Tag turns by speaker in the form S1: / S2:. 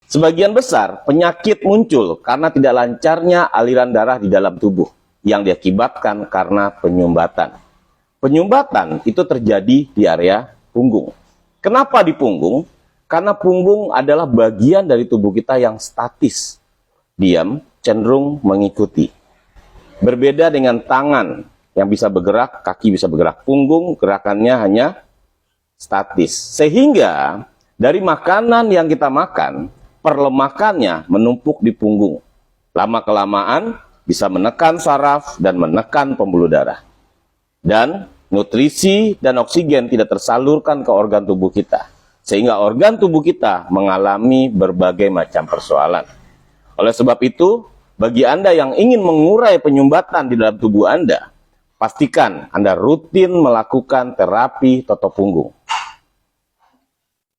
S1: Sebagian besar penyakit muncul karena tidak lancarnya aliran darah di dalam tubuh yang diakibatkan karena penyumbatan. Penyumbatan itu terjadi di area punggung. Kenapa di punggung? Karena punggung adalah bagian dari tubuh kita yang statis. Diam, cenderung mengikuti. Berbeda dengan tangan yang bisa bergerak, kaki bisa bergerak. Punggung gerakannya hanya statis. Sehingga dari makanan yang kita makan, perlemakannya menumpuk di punggung. Lama-kelamaan bisa menekan saraf dan menekan pembuluh darah. Dan nutrisi dan oksigen tidak tersalurkan ke organ tubuh kita. Sehingga organ tubuh kita mengalami berbagai macam persoalan. Oleh sebab itu, bagi Anda yang ingin mengurai penyumbatan di dalam tubuh Anda, pastikan Anda rutin melakukan terapi toto punggung.